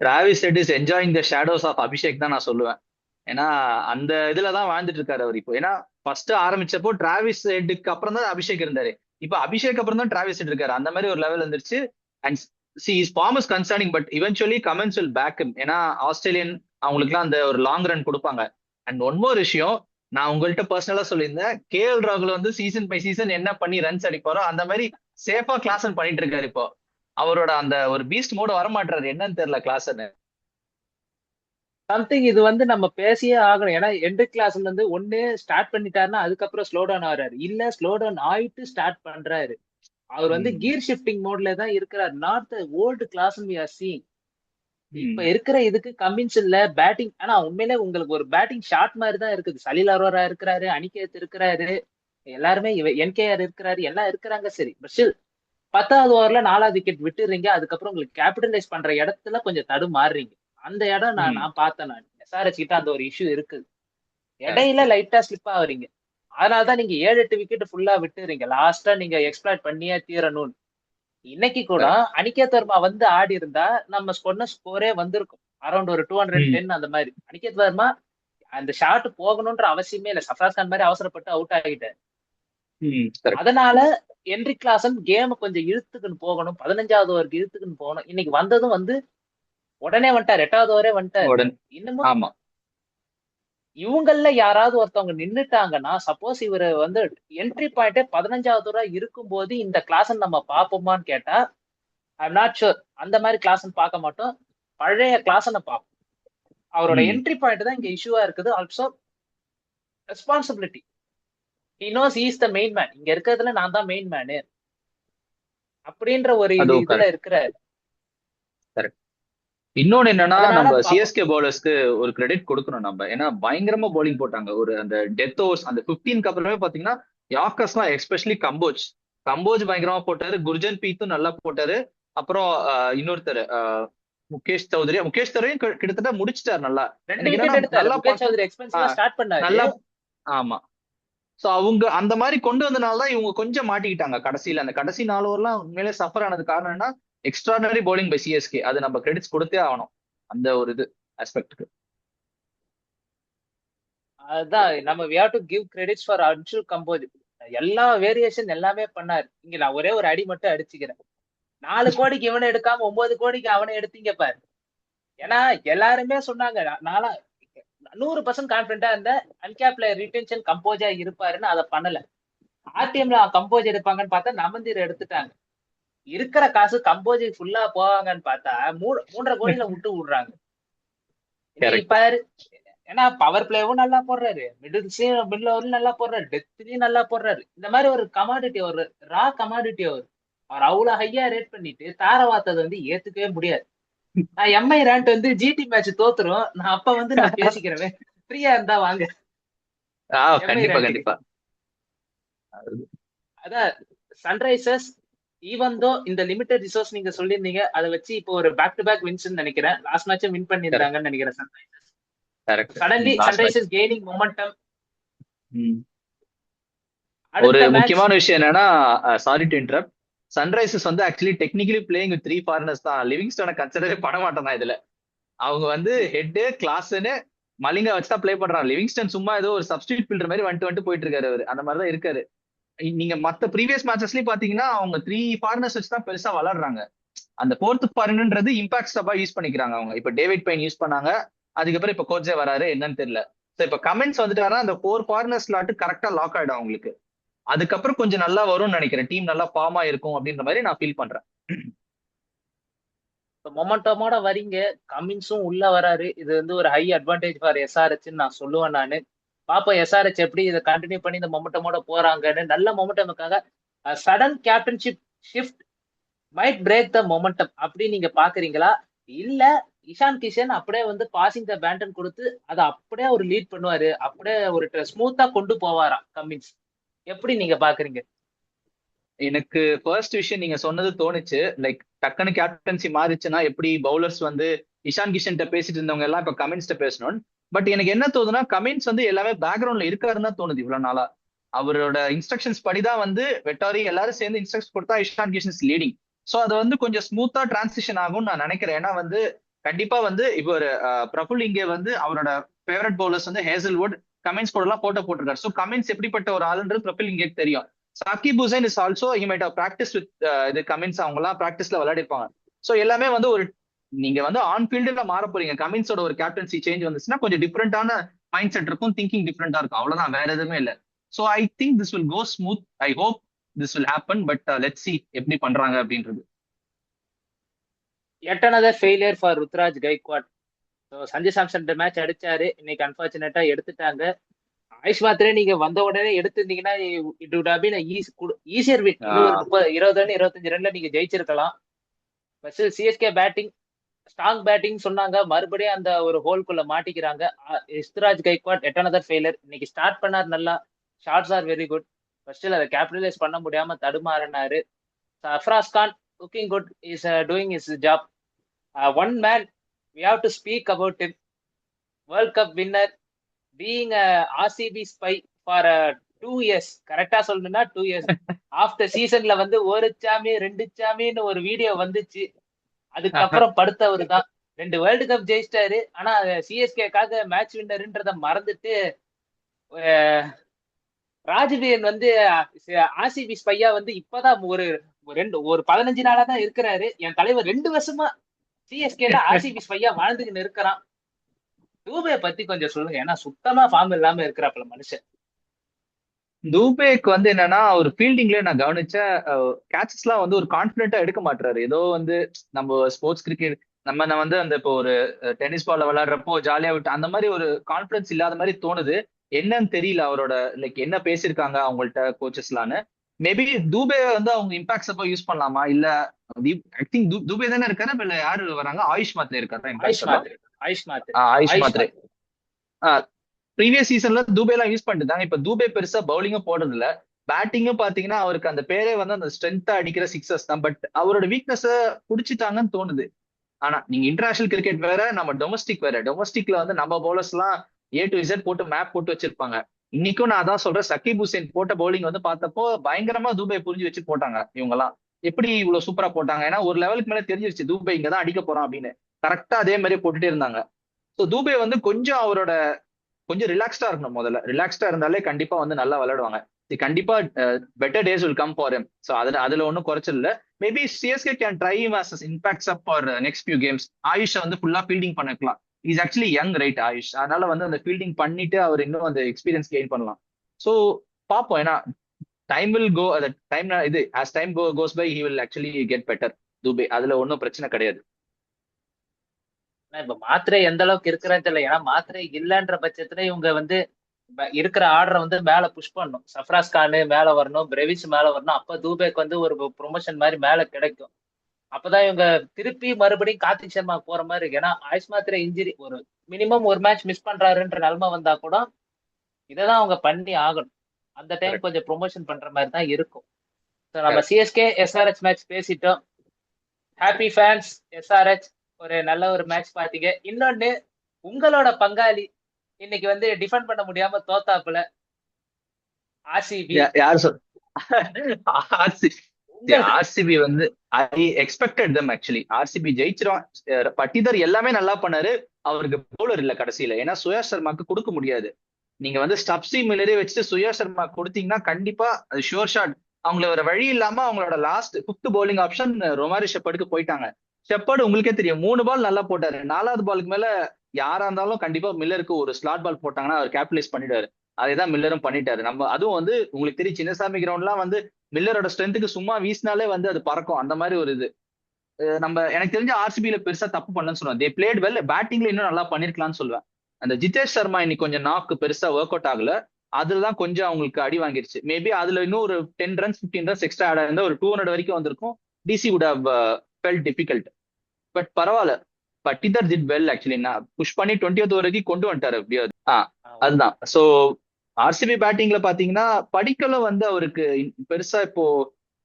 Travis Head is enjoying the shadows of Abhishek தான் நான் சொல்லுவேன். ஏன்னா அந்த இதுலதான் வாழ்ந்துட்டு இருக்காரு அவர் இப்போ. ஏன்னா ஃபர்ஸ்ட் ஆரம்பிச்சப்போ டிராவிஸ் ஹெட்டுக்கு அப்புறம் தான் அபிஷேக் இருந்தாரு. இப்ப அபிஷேக் அப்புறம் தான் டிராவிஸ் ஹெட் இருக்காரு. அந்த மாதிரி ஒரு லெவல் வந்துருச்சு. And C is form is concerning, but eventually Cummins will back him. ஏன்னா ஆஸ்திரேலியன் அவங்களுக்குலாம் அந்த ஒரு லாங் ரன் கொடுப்பாங்க. அண்ட் ஒன் மோர் விஷயம், நான் உங்கள்கிட்ட பர்சனலா சொல்லியிருந்தேன், கேஎல் ராகுல் வந்து சீசன் பை சீசன் என்ன பண்ணி ரன்ஸ் அடிப்பாரோ அந்த மாதிரி சேஃபா கிளாசன் பண்ணிட்டு இருக்காரு இப்போ. அவரோட அந்த ஒரு பீஸ்ட் மோட வரமாட்டாரு, என்னன்னு தெரியல கிளாசன். சம்திங் இது வந்து நம்ம பேசியே ஆகணும். ஏன்னா எண்டு கிளாஸ்ல இருந்து ஒண்ணு ஸ்டார்ட் பண்ணிட்டாருன்னா அதுக்கப்புறம் ஸ்லோ டவுன் ஆறாரு, இல்ல ஸ்லோ டவுன் ஆயிட்டு ஸ்டார்ட் பண்றாரு. அவர் வந்து கியர் ஷிஃப்டிங் மோட்ல தான் இருக்கிறார். Not the old class we are seeing. இப்ப இருக்கிற இதுக்கு கமின்ஸ் இல்ல பேட்டிங். ஆனா உண்மையிலே உங்களுக்கு ஒரு பேட்டிங் ஷாட் மாதிரி தான் இருக்குது. சலீல் அரோரா இருக்கிறாரு, அனிகேத் இருக்கிறாரு, எல்லாருமே என்கேஆர் இருக்கிறாரு, எல்லாம் இருக்கிறாங்க. சரி, பட் ஸ்டில் 10வது ஓவர்ல 4வது விக்கெட் விட்டுறீங்க. அதுக்கப்புறம் உங்களுக்கு கேபிட்டலைஸ் பண்ற இடத்துல கொஞ்சம் தடுமாறுறீங்க. அந்த இடம் நான் பார்த்தேன். நான் எஸ்ஆர்எச் கிட்ட அந்த ஒரு இஷ்யூ இருக்குது. இடையில லைட்டா ஸ்லிப் ஆகுறீங்க. அதனாலதான் நீங்க 7-8 விக்கெட் ஃபுல்லா விட்டுறீங்க. லாஸ்டா நீங்க எக்ஸ்பிளாய்ட் பண்ணியே தீரணும்னு. இன்னைக்கு கூட அனிகேத் வர்மா வந்து ஆடி இருந்தா நம்ம சொன்ன ஸ்கோரே வந்திருக்கும், அரௌண்ட் ஒரு 210 அந்த மாதிரி. அனிகேத் வர்மா அந்த ஷாட் போகணும்ன்ற அவசியமே இல்லை. சஃப்ராஸ் கான் மாதிரி அவசரப்பட்டு அவுட் ஆகிட்டாரு. அதனால என்ரிக் கிளாசன் கேம் கொஞ்சம் இழுத்துக்குன்னு போகணும், 15வது ஓவருக்கு இழுத்துக்குன்னு போகணும். இன்னைக்கு வந்ததும் வந்து உடனே வந்துட்டார், 8வது ஓவரே வந்துட்டாரு. இன்னமும் இவங்கள யாராவது ஒருத்தவங்க நின்னுட்டாங்கன்னா, சப்போஸ் இவரு வந்து என்ட்ரி பாயிண்டே 15வது ஓவரா இருக்கும் போது இந்த கிளாசன் நம்ம பார்ப்போமான்னு கேட்டா ஐம் நாட் ஷூர். அந்த மாதிரி கிளாசன் பார்க்க மாட்டோம், பழைய கிளாசனை பார்ப்போம். அவரோட ம். என்ட்ரி பாயிண்ட் தான் இங்க இஷ்யூவா இருக்குது. Also responsibility. He knows he is the main man. இங்க இருக்கிறதுல நான் தான் மெயின் மேனு அப்படின்ற ஒரு அதுவும் இதுல கரெக்ட். இருக்கிறாரு. கரெக்ட். இன்னொன்னு என்னன்னா, அதனால நம்ம பாப்போம். சிஎஸ்கே பவுலர்ஸ்க்கு ஒரு கிரெடிட் கொடுக்கணும் நம்ம. ஏன்னா பயங்கரமா bowling போட்டாங்க. ஒரு அந்த டெத் ஓவர்ஸ் அந்த 15க்கு அப்புறமே பாத்தீங்கன்னா யாக்கர்ஸ்லாம் எஸ்பெஷலி கம்போஜ் கம்போஜ் பயங்கரமா போட்டாரு. குர்ஜன் பீத்தும் நல்லா போட்டாரு. அப்புறம் இன்னொருத்தர் முகேஷ் சௌதரியும் கிட்டத்தட்ட முடிச்சிட்டாரு நல்லா. 2 எனக்கு விக்கெட் என்னன்னா எடுத்தாரு. நல்லா முகேஷ் சௌத்ரி எக்ஸ்பென்சிவா ஆஹ் ஸ்டார்ட் பண்ணாரு. நல்லா ஆமா. சோ அவங்க அந்த மாதிரி கொண்டு வந்தனாலதான் இவங்க கொஞ்சம் மாட்டிக்கிட்டாங்க கடைசியில. அந்த கடைசி 4 ஓவர்லாம் உண்மையிலே சஃபர் ஆனது காரணம் என்ன, எக்ஸ்ட்ராடனரி bowling பை சிஎஸ்கே. அது நம்ம கிரெடிட்ஸ் கொடுத்தே ஆகணும் அந்த ஒரு இது ஆஸ்பெக்ட்க்கு. அதுதான் நம்ம we have to give credits for Anshul Kamboj. எல்லா வேரியேஷன் எல்லாமே பண்ணாரு. இங்க நான் ஒரே ஒரு அடி மட்டும் அடிச்சுக்கிறேன். 4 கோடிக்கு இவனை எடுக்காம 9 கோடிக்கு அவனை எடுத்தீங்க பாரு. ஏன்னா எல்லாருமே சொன்னாங்க. நானா 100% கான்பிடண்டா இருந்த அன்கேப் பிளேயர் ரிட்டென்ஷன் கம்போஜா இருப்பாருன்னு அதை பண்ணல. ஆர்டிஎம்ல கம்போஸ் எடுப்பாங்கன்னு பார்த்தா நமந்தீர் எடுத்துட்டாங்க. இருக்கிற காசு கம்போஜ் ஃபுல்லா போவாங்கன்னு பார்த்தா 3.5 கோடியில விடுறாங்க. இன்னைக்கு கரெக்ட். பாரு. ஏன்னா பவர் பிளேவும் நல்லா போடுறாரு, மிடில் ஓவர்லயும் நல்லா போடுறாரு, டெத்லயும் நல்லா போடுறாரு. இந்த மாதிரி ஒரு கமாடிட்டி, ஒரு ரா கமாடிட்டி அவர் அவ்வளவு ஹையா ரேட் பண்ணிட்டு தார வார்த்ததை வந்து ஏத்துக்கவே முடியாது. நான் எம்ஐ ரேண்ட் வந்து ஜிடி மேட்ச் தோத்துரும், நான் அப்ப வந்து நான் பேசிக்கிறேன், ஃப்ரீயா இருந்தா வாங்க எம்ஐ கண்டிப்பா ரேண்ட்டுக்கு. கண்டிப்பா. அதான் சன்ரைசர்ஸ் ஈவன் தோ இந்த லிமிடெட் ரிசோர்ஸ் நீங்க சொல்லியிருந்தீங்க, அதை வச்சு இப்போ ஒரு பேக் டு பேக் வின்ஸ் நினைக்கிறேன். Last match win correct. பண்ணியிருந்தாங்கன்னு நினைக்கிறேன் Sunrisers. Correct. Suddenly last match. Sunrisers gaining momentum. ஒரு அடுத்த மேட்ச் முக்கியமான விஷயம் என்னன்னா, சாரி டு இன்டரப்ட், சன்ரைசர்ஸ் வந்து actually technically playing with 3 foreigners தான். லிவிங்ஸ்டோனை கன்சிடரே பண்ண மாட்டேன் நான் இதுல. அவங்க வந்து ஹெட் கிளாஸ்ன்னு மலிங்கா வச்சு தான் பிளே பண்றாங்க. லிவிங்ஸ்டன் சும்மா ஏதோ ஒரு சப்ஸ்டியூட் பில்டர் மாதிரி வந்துட்டு போயிட்டு இருக்காரு அவரு. அந்த மாதிரி தான் இருக்காரு. நீங்க மத்த ப்ரீவியஸ் மேட்சஸ்லயும் பாத்தீங்கன்னா அவங்க 3 ஃபாரினர்ஸ் வச்சு தான் பெருசா விளையாடுறாங்க. அந்த 4th ஃபாரினர்ன்றது இம்பாக்ட் ஸ்டப்பா யூஸ் பண்ணிக்கிறாங்க அவங்க. இப்ப டேவிட் பைன் யூஸ் பண்ணாங்க, அதுக்கப்புறம் இப்ப கோச்சே வராரு, என்னன்னு தெரியல. சோ இப்ப கமெண்ட்ஸ் வந்துட்டாருன்னா அந்த 4 ஃபாரினர் ஸ்லாட் கரெக்டா லாக் ஆயிடும் அவங்களுக்கு. அதுக்கப்புறம் கொஞ்சம் நல்லா வரும்னு நினைக்கிறேன். டீம் நல்லா ஃபார்மா இருக்கும் அப்படின்ற மாதிரி நான் ஃபீல் பண்றேன். மொமெண்டமோட வரீங்க. கமின்ஸும் உள்ள வராரு. இது வந்து ஒரு ஹை அட்வான்டேஜ் ஃபார் எஸ்ஆர்ஹெச் நான் சொல்லுவேன் நானு. பாப்போம் எஸ்ஆர்ஹெச் எப்படி இதை கண்டினியூ பண்ணி இந்த மொமெண்டமோட போறாங்கன்னு. நல்ல மொமெண்டமுக்காக sudden captainship shift might break the momentum அப்படி நீங்க பாக்குறீங்களா? இல்ல இஷான் கிஷன் அப்படியே வந்து பாசிங் த பேண்டன் கொடுத்து அதை அப்படியே ஒரு லீட் பண்ணுவாரு, அப்படியே ஒரு ஸ்மூத்தா கொண்டு போவாராம் கமின்ஸ். எப்படி நீங்க பாக்குறீங்க? எனக்கு ஃபர்ஸ்ட் விஷயம் நீங்க சொன்னது தோணுச்சு. லைக் டக்குனு கேப்டன்சி மாறிச்சுன்னா எப்படி பவுலர்ஸ் வந்து இஷான் கிஷன்ட்ட பேசிட்டு இருந்தவங்க எல்லாம் இப்ப கமின்ஸ்ட பேசணும். பட் எனக்கு என்ன தோணுதுன்னா கமின்ஸ் வந்து எல்லாமே பேக்ரவுண்ட்ல இருக்காருன்னு தான் தோணுது இவ்வளவு நாளா. அவரோட இன்ஸ்ட்ரக்ஷன்ஸ் படிதான் வந்து வெட்டாரி எல்லாரும் சேர்ந்து இன்ஸ்ட்ரக்ஷன் கொடுத்தா Ishan Kishan is leading. So அது வந்து கொஞ்சம் ஸ்மூத்தா டிரான்சிஷன் ஆகும்னு நான் நினைக்கிறேன். ஏன்னா வந்து கண்டிப்பா வந்து இப்போ ஒரு பிரபுல் இங்கே வந்து அவரோட ஃபேவரட் பவுலர்ஸ் வந்து ஹேசல்வுட், கமின்ஸ் கூட எல்லாம் போட்டிருக்காரு. ஸோ கமின்ஸ் எப்படிப்பட்ட ஒரு ஆளுன்றது பிரபுல் இங்கே தெரியும். Shakib Hussain is also he might have practice with இது கமின்ஸ். அவங்க எல்லாம் பிராக்டிஸ்ல விளையாடிருப்பாங்க. ஸோ எல்லாமே வந்து ஒரு நீங்க வந்து ஆன் ஃபீல்டுல மாற போறீங்க. கமின்ஸோட ஒரு கேப்டன்சி சேஞ்ச் வந்துச்சுன்னா கொஞ்சம் டிஃப்ரெண்டான மைண்ட் செட் இருக்கும், திங்கிங் டிஃப்ரெண்டா இருக்கும். அவ்வளவுதான், வேற எதுவுமே இல்லை. So I think this will go smooth. I hope this will happen. But let's see எப்படி பண்றாங்க அப்படின்றது. Yet another failure for Ruturaj Gaikwad. Sanju Samson match அடிச்சாரு, இன்னைக்கு அன்பார்ச்சுனேட்டா எடுத்துட்டாங்க. ஆயுஷ் மாத்திரே நீங்க வந்த உடனே எடுத்திருந்தீங்கன்னா it would have been easier win. இன்னும் ஒரு 20 ரன் 25 ரன்ல நீங்க ஜெயிச்சிருக்கலாம். First CSK batting strong batting சொன்னாங்க, மறுபடியும் அந்த ஒரு ஹோல்குள்ள மாட்டிக்கிறாங்க. Ruturaj Gaikwad yet another failure. இன்னைக்கு ஸ்டார்ட் பண்ணார் நல்லா, shots are very good. First அதை கேபிட்டலைஸ் பண்ண முடியாம தடுமாறினாரு. Sarfaraz Khan looking good, is doing his job. One man we have to speak about him. World Cup winner, being a RCB spy for 2 years. கரெக்டா சொல்லணும்னா 2 years. After சீசன்ல வந்து ஒரு சாமி 2 சாமின்னு ஒரு வீடியோ வந்துச்சு. அதுக்கப்புறம் படுத்தவர் தான். 2 வேர்ல்டு கப் ஜெயிச்சிட்டாரு. ஆனா சிஎஸ்கேக்காக மேட்ச் வின்னர்ன்றத மறந்துட்டு ராஜ்பீரன் வந்து ஆர்சிபி ஸ்பையா வந்து இப்பதான் ஒரு 15 நாளா தான் இருக்கிறாரு. என் தலைவர் 2 வருஷமா சிஎஸ்கேல ஆர்சிபி ஸ்பையா வாழ்ந்துகிட்டு இருக்கிறான். தூபே பத்தி கொஞ்சம் சொல்லுங்க, ஏன்னா சுத்தமா ஃபார்ம் இல்லாம இருக்கிறாப்ல மனுஷன். தூபேக்கு வந்து என்னன்னா ஒரு ஃபீல்டிங்ல நான் கவனிச்ச கேட்சஸ் எல்லாம் வந்து ஒரு கான்பிடென்ட்டா எடுக்க மாட்டாரு. ஏதோ வந்து நம்ம ஸ்போர்ட்ஸ் கிரிக்கெட் நம்ம வந்து அந்த இப்போ ஒரு டென்னிஸ் பால்ல விளையாடுறப்போ ஜாலியா விட்டு அந்த மாதிரி ஒரு கான்பிடன்ஸ் இல்லாத மாதிரி தோணுது. என்னன்னு தெரியல அவரோட லைக் என்ன பேசியிருக்காங்க அவங்கள்ட்ட கோச்சஸ்லான்னு. மேபி தூபே வந்து அவங்க இம்பாக்ட்ஸ் அப்போ யூஸ் பண்ணலாமா இல்ல ஐ திங்க் தூபே தானே இருக்காரு, இல்ல யாரு வராங்க, ஆயுஷ் மாத்ரே இருக்காரா ஆயுஷ் இம்பாக்ட் எல்லாம்? மாத்ரே ஆயுஷ் மாத்ரே ஆயுஷ் ஆயுஷ் மாத்ரே. மாத்ரே ப்ரீவியஸ் சீசன்ல தூபே எல்லாம் யூஸ் பண்ணிட்டு இருந்தாங்க. இப்ப தூபே பெருசா பவுலிங்கும் போடுறது இல்ல. பேட்டிங்கும் பாத்தீங்கன்னா அவருக்கு அந்த பேரே வந்து அந்த ஸ்ட்ரென்த்தா அடிக்கிற சிக்ஸஸ் தான். பட் அவரோட வீக்னஸ புடிச்சிட்டாங்கன்னு தோணுது. ஆனா நீங்க இன்டர்நேஷனல் கிரிக்கெட் வேற, நம்ம டொமஸ்டிக் வேற. டொமஸ்டிக்ல வந்து நம்ம பவுலர்ஸ் எல்லாம் ஏ டு இசட் போட்டு மேப் போட்டு வச்சிருப்பாங்க. இன்னைக்கும் நான் அதான் சொல்றேன், சக்கீப் ஹுசேன் போட்ட பவுலிங் வந்து பார்த்தப்போ பயங்கரமா தூபை புரிஞ்சு வச்சு போட்டாங்க இவங்க எல்லாம். எப்படி இவ்வளவு சூப்பரா போட்டாங்க? ஏன்னா ஒரு லெவலுக்கு மேல தெரிஞ்சிருச்சு தூபை இங்கதான் அடிக்க போறான் அப்படின்னு. கரெக்டா அதே மாதிரி போட்டுட்டே இருந்தாங்க. ஸோ தூபே வந்து கொஞ்சம் அவரோட கொஞ்சம் ரிலாக்ஸ்டா இருக்கணும். முதல்ல ரிலாக்ஸ்டா இருந்தாலே கண்டிப்பா வந்து நல்லா விளையாடுவாங்க. கண்டிப்பா better days will come for him. So அதுல ஒன்றும் குறைச்சல் இல்ல. Maybe CSK can try him as impacts up for next few games. Ayush வந்து ஃபுல்லா ஃபீல்டிங் பண்ணிக்கலாம். Is actually young right Ayush, அதனால வந்து அந்த ஃபீல்டிங் பண்ணிட்டு அவர் இன்னும் அந்த எக்ஸ்பீரியன்ஸ் கெயின் பண்ணலாம். ஸோ பார்ப்போம். ஏன்னா டைம் வில் கோ, அந்த டைம் இது as time goes by he will actually get better Dube. அதுல ஒன்றும் பிரச்சனை கிடையாது. இப்ப மாத்திரை எந்த அளவுக்கு இருக்கிறேன்னு தெரியல. ஏன்னா மாத்திரை இல்லைன்ற பட்சத்துல இவங்க வந்து இருக்கிற ஆர்டரை வந்து மேல புஷ் பண்ணும். சஃப்ராஸ் கானு மேல வரணும், பிரெவிஸ் மேல வரணும். அப்ப தூபேக்கு வந்து ஒரு ப்ரொமோஷன் மாதிரி மேல கிடைக்கும். அப்பதான் இவங்க திருப்பி மறுபடியும் கார்த்திக் சர்மா போற மாதிரி இருக்கு. ஏன்னா ஆயுஷ் மாத்திரை இன்ஜுரி ஒரு மினிமம் ஒரு மேட்ச் மிஸ் பண்றாருன்ற நிலைமை வந்தா கூட இதைதான் அவங்க பண்ணி ஆகணும். அந்த டைம் கொஞ்சம் ப்ரொமோஷன் பண்ற மாதிரி தான் இருக்கும். நம்ம சிஎஸ்கே எஸ்ஆர்எச் மேட்ச் பேசிட்டோம். ஹாப்பி ஃபேன்ஸ் எஸ்ஆர்எச் ஒரு நல்ல ஒரு மேட்ச் பாத்தீங்க. இன்னொன்னு உங்களோட பங்காளி இன்னைக்கு வந்து டிஃபெண்ட் பண்ண முடியாம தோத்தாப்புல ஆர்சிபி. யார் சொல் ஆர்சிபி வந்து I expected them actually. RCB ஜெயிச்சிரும். பட்டிதர் எல்லாமே நல்லா பண்ணாரு. அவருக்கு பவுலர் இல்ல கடைசியில. ஏன்னா சுயா சர்மாக்கு கொடுக்க முடியாது. நீங்க வந்து ஸ்டப்ஸி மில்லரே வச்சுட்டு சுயா சர்மா கொடுத்தீங்கன்னா கண்டிப்பா அது ஷுவர் ஷாட். அவங்கள ஒரு வழி இல்லாம அவங்களோட லாஸ்ட் 5th பவுலிங் ஆப்ஷன் ரொமாரி ஷெப்பர்டுக்கு போயிட்டாங்க. ஷெப்பர்டு உங்களுக்கே தெரியும் 3 பால் நல்லா போட்டாரு. 4வது பாலுக்கு மேல யாரா இருந்தாலும் கண்டிப்பா மில்லருக்கு ஒரு ஸ்லாட் பால் போட்டாங்கன்னா அவர் கேபிடலைஸ் பண்ணிட்டாரு. அதேதான் மில்லரும் பண்ணிட்டாரு. நம்ம அதுவும் வந்து உங்களுக்கு தெரியும் சின்னசாமி கிரவுண்ட்லாம் வந்து மில்லரோட ஸ்ட்ரென்த்துக்கு சும்மா வீசினாலே வந்து அது பறக்கும். அந்த மாதிரி ஒரு இது நம்ம எனக்கு தெரிஞ்ச ஆர்சிபியில பெருசா தப்பு பண்ணலன்னு சொல்லுவேன். They played well. பேட்டிங்ல இன்னும் நல்லா பண்ணிருக்கலாம்னு சொல்லுவேன். அந்த ஜிதேஷ் சர்மா இன்னைக்கு கொஞ்சம் நாக்கு பெருசா ஒர்க் அவுட் ஆகல. அதுலதான் கொஞ்சம் அவங்களுக்கு அடி வாங்கிருச்சு. மேபி அதுல இன்னும் ஒரு 10 ரன்ஸ் 15 ரன்ஸ் எக்ஸ்ட்ரா ஆட் ஆயிருந்தா ஒரு 200 வரைக்கும் வந்திருக்கும். DC would have felt difficult. But பரவாயில்ல. Patidar did well actually. நான் புஷ் பண்ணி 20th வரைக்கும் கொண்டு வந்துட்டாரு எப்படியாவது. அதுதான். சோ ஆர்சிபி பேட்டிங்ல பாத்தீங்கன்னா படிக்கலும் வந்து அவருக்கு பெருசா இப்போ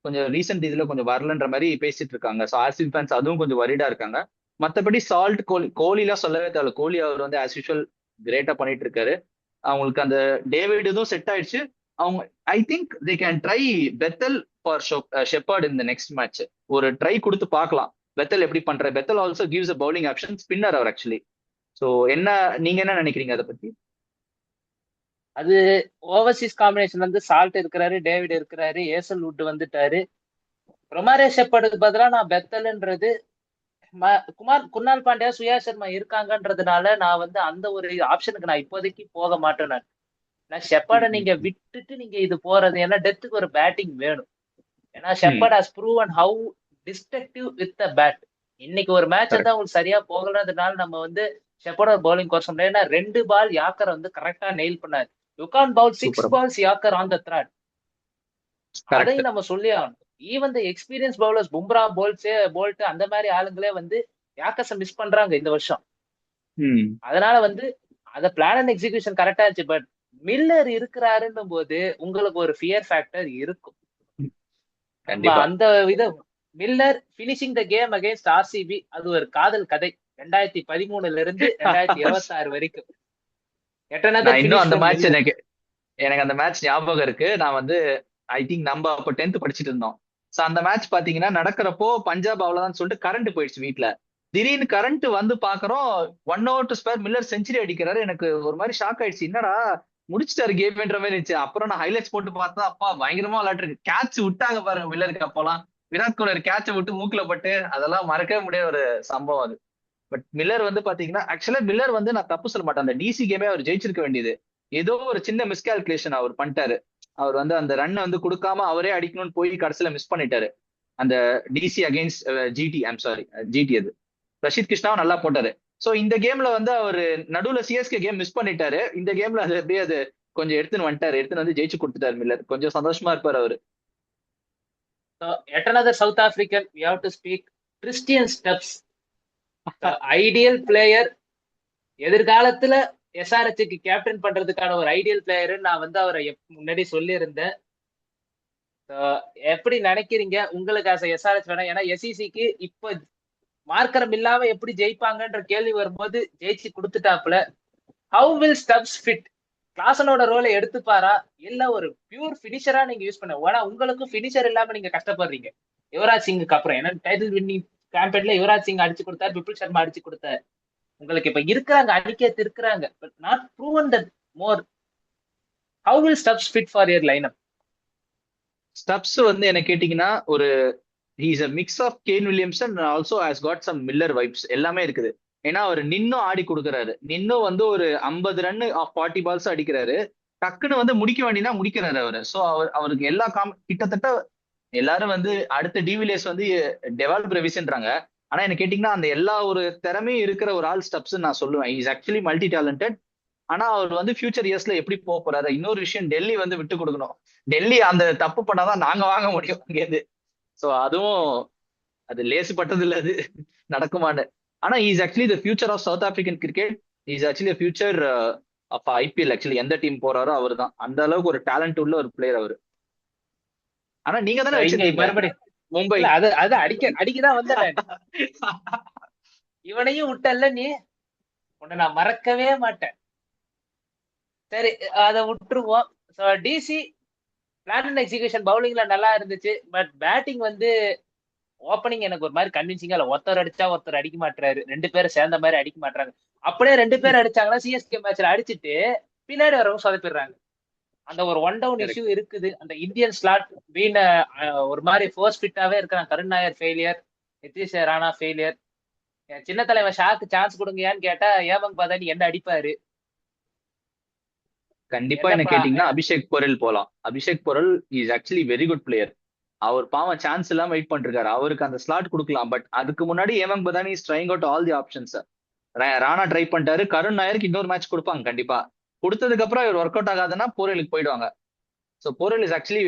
கொஞ்சம் ரீசெண்ட் இதுல கொஞ்சம் வரலன்ற மாதிரி பேசிட்டு இருக்காங்க. ஸோ ஆர்சிபி ஃபேன்ஸ் அதுவும் கொஞ்சம் வரிடா இருக்காங்க. மற்றபடி சால்ட் கோலி எல்லாம் சொல்லவே தேவை. கோலி அவர் வந்து ஆஸ் யூஷுவல் கிரேட்டா பண்ணிட்டு இருக்காரு. அவங்களுக்கு அந்த டேவிட் இதுவும் செட் ஆயிடுச்சு. அவங்க I think they can try Bethell for Shepherd in the next match. ஒரு ட்ரை கொடுத்து பார்க்கலாம் பெத்தல் எப்படி பண்ற. Bethell also gives a bowling option, spinner அவர் ஆக்சுவலி. ஸோ நீங்க என்ன நினைக்கிறீங்க அதை பத்தி? அது ஓவர்சீஸ் காம்பினேஷன் வந்து சால்ட் இருக்கிறாரு, டேவிட் இருக்கிறாரு, ஏசல் வுட் வந்துட்டாரு. ரொமாரே ஷெப்பர்டுக்கு பதிலாக நான் பெத்தல்ன்றது குணால் பாண்டியா சுயா சர்மா இருக்காங்கன்றதுனால நான் வந்து அந்த ஒரு ஆப்ஷனுக்கு நான் இப்போதைக்கு போக மாட்டேன். நான் ஷெப்பர்டை நீங்க விட்டுட்டு நீங்க இது போறது, ஏன்னா டெத்துக்கு ஒரு பேட்டிங் வேணும். ஏன்னா Shepherd has proven how destructive with the bat. இன்னைக்கு ஒரு மேட்ச் வந்து அவங்களுக்கு சரியா போகலன்றதுனால நம்ம வந்து ஷெப்பர்டோட பவுலிங் குறைச்ச முடியாது. ஏன்னா 2 பால் யாக்கர் வந்து கரெக்டா நெயில் பண்ணாரு. You can bowl 6 balls yorker on the throat. அதையும் நம்ம சொல்லி ஆகணும். Even the experience bowlers Bumrah Boult அந்த மாதிரி ஆளுங்களே வந்து யாக்கர்ஸை மிஸ் பண்றாங்க இந்த வருஷம். அதனால வந்து அத பிளான் அண்ட் எக்ஸிகியூஷன் கரெக்டா இருந்துச்சு. பட் மில்லர் இருக்கிறாருன்னும் போது உங்களுக்கு ஒரு ஃபியர் ஃபேக்டர் இருக்கும். அந்த வித Miller finishing the game against RCB அது ஒரு காதல் கதை. 2013 இருந்து 2026 வரைக்கும். இன்னும் அந்த மேட்ச் எனக்கு அந்த மேட்ச் ஞாபகம் இருக்கு. நான் வந்து ஐ திங்க் நம்ம அப்ப 10th படிச்சுட்டு இருந்தோம். சோ அந்த மேட்ச் பாத்தீங்கன்னா நடக்கிறப்போ பஞ்சாப் அவ்வளவுதான் சொல்லிட்டு கரண்ட் போயிடுச்சு வீட்டுல. திடீர்னு கரண்ட் வந்து பாக்குறோம் 1 over to spare Miller century அடிக்கிறாரு. எனக்கு ஒரு மாதிரி ஷாக் ஆயிடுச்சு. என்னடா முடிச்சிட்டாரு கேம்ன்ற மாதிரி இருந்துச்சு. அப்புறம் நான் ஹைலைட்ஸ் போட்டு பார்த்தா அப்பா பயங்கரமா விளையாட்டு கேட்ச் விட்டாங்க பாருங்க மில்லருக்கு. அப்போலாம் விராட் கோலி கேட்ச விட்டு மூக்குல பட்டு அதெல்லாம் மறக்கவே முடியாத ஒரு சம்பவம் அது. பட் மில்லர் வந்து பாத்தீங்கன்னா ஆக்சுவலா மில்லர் வந்து நான் தப்பு சொல்ல மாட்டேன். அந்த டிசி கேமே அவர் ஜெயிச்சிருக்க வேண்டியது. ஏதோ ஒரு சின்ன மிஸ்கால்குலேஷன் அவர் பண்ணிட்டாரு. அவர் வந்து அந்த ரன் வந்து கொடுக்காம அவரே அடிக்கணும்னு போய் கடைசியில மிஸ் பண்ணிட்டாரு. அந்த DC against GT, I'm sorry GT அது. ரஷீத் கிருஷ்ணாவும் நல்லா போட்டாரு. சோ இந்த கேம்ல வந்து அவரு நடுவுல சிஎஸ்கே கேம் மிஸ் பண்ணிட்டாரு. இந்த கேம்ல அது அப்படியே அது கொஞ்சம் எடுத்துன்னு வந்துட்டாரு, எடுத்துன்னு வந்து ஜெயிச்சு கொடுத்துட்டாரு மில்லர். கொஞ்சம் சந்தோஷமா இருப்பாரு அவரு. So, yet another South African, we have to speak Christian Stubbs, the ideal player. எதிர்காலத்துல எஸ்ஆர்ஹெச்சுக்கு கேப்டன் பண்றதுக்கான ஒரு ஐடியல் பிளேயர் நான் வந்து அவரை முன்னாடி சொல்லியிருந்தேன். எப்படி நினைக்கிறீங்க உங்களுக்கு ஆசை எஸ்ஆர்ஹெச் வேணாம்? ஏன்னா எஸ்இசிக்கு இப்ப மார்க்கரம் இல்லாம எப்படி ஜெயிப்பாங்கன்ற கேள்வி வரும்போது ஜெயிச்சு கொடுத்துட்டாப்புல. How will Stubbs fit? கிளாசனோட ரோலை எடுத்துப்பாரா இல்ல ஒரு பியூர் பினிஷரா நீங்க யூஸ் பண்ண? ஏன்னா உங்களுக்கும் பினிஷர் இல்லாம நீங்க கஷ்டப்படுறீங்க யுவராஜ் சிங்குக்கு அப்புறம். ஏன்னா டைட்டில் வின்னிங் கேம்பெயின்ல யுவராஜ் சிங் அடிச்சு கொடுத்தாரு, பிபிள் சர்மா அடிச்சு கொடுத்தாரு. உங்களுக்கு இப்ப இருக்கிறாங்க, அடிக்கத்து இருக்கிறாங்க, but not proven that more. How will Stubbs fit for your lineup? Stubbs வந்து என்ன கேட்டீங்கன்னா ஒரு he's a mix of Kane Williamson also has got some Miller vibes எல்லாமே இருக்குது. ஏன்னா அவர் நின்னும் ஆடி கொடுக்குறாரு, நின்னும் வந்து ஒரு 50 ரன் ஆஃப் 40 பால்ஸ் அடிக்கிறாரு, டக்குன்னு வந்து முடிக்க வேண்டினா முடிக்கிறாரு அவரு. ஸோ அவருக்கு எல்லா கிட்டத்தட்ட எல்லாரும் வந்து அடுத்த டிவிலியர்ஸ் வந்து டெவால் பிரவிஸ்ன்றாங்க. ஆனா என்ன கேட்டீங்கன்னா அந்த எல்லா ஒரு திறமையும் இருக்கிற ஒரு ஆள் ஸ்டப்ஸ் நான் சொல்லுவேன். Is actually multi talented. ஆனா அவர் வந்து ஃபியூச்சர் இயர்ஸ்ல எப்படி போக போறாரு? இன்னொரு விஷயம், டெல்லி வந்து விட்டு கொடுக்கணும். டெல்லி அந்த தப்பு பண்ணாதான் நாங்க வாங்க முடியும் அங்கேருந்து. சோ அதுவும் அது லேசுப்பட்டது இல்ல, அது நடக்குமான்னு. ஆனா is actually the future of South African cricket. Is actually future of IPL. Actually எந்த டீம் போறாரோ அவர் தான். அந்த அளவுக்கு ஒரு டேலண்ட் உள்ள ஒரு பிளேயர் அவரு. ஆனா நீங்க தானே வச்சிருந்தீங்க மறுபடியும் மும்பை. அது அது அடிக்கதான் வந்த இவனையும் விட்டல்ல நீ, உன்னை நான் மறக்கவே மாட்டேன். சரி, அதை விட்டுருவோம். டிசி பிளான் அண்ட் எக்ஸிகியூஷன் பவுலிங்ல நல்லா இருந்துச்சு, பட் பேட்டிங் வந்து ஓப்பனிங் எனக்கு ஒரு மாதிரி கன்வின்சிங்கா இல்ல. ஒருத்தர் அடிச்சா ஒருத்தர் அடிக்க மாட்டாரு, 2 பேரும் சேர்ந்த மாதிரி அடிக்க மாட்டாங்க. அப்படியே 2 பேர் அடிச்சாங்கன்னா சிஎஸ்கே மேட்ச்ல அடிச்சுட்டு பின்னாடி வரவங்க சொதப்பிடுறாங்க. அந்த ஒரு ஒன் டவுன் இஷ்யூ இருக்குது. அந்த இந்தியன் ஸ்லாட் வீண ஒரு மாதிரி ஃபோர்ஸ் ஃபிட்டாவே இருக்கிறான். கருண் நாயர் ஃபெயிலியர், நிதிஷ் ராணா ஃபெயிலியர். சின்ன தலைவன் ஷாக்கு சான்ஸ் கொடுங்கயான்னு கேட்டா ஏமங் பதானி என்ன அடிப்பாரு. கண்டிப்பா என்ன கேட்டீங்கன்னா அபிஷேக் பொரல் போலாம். Abhishek Porel is actually very good player. அவர் பாவம் சான்ஸ் எல்லாம் வெயிட் பண்ணிருக்காரு, அவருக்கு அந்த ஸ்லாட் கொடுக்கலாம். பட் அதுக்கு முன்னாடி Hemang Badani is trying out all the options. Rana try பண்ணிட்டாரு, கருண் நாயருக்கு இன்னொரு மேட்ச் கொடுப்பாங்க கண்டிப்பா. கொடுத்ததுக்கு அப்புறம் இவர் ஒர்க் அவுட் ஆகாதுன்னா போரலுக்கு போயிடுவாங்க. So borewell is actually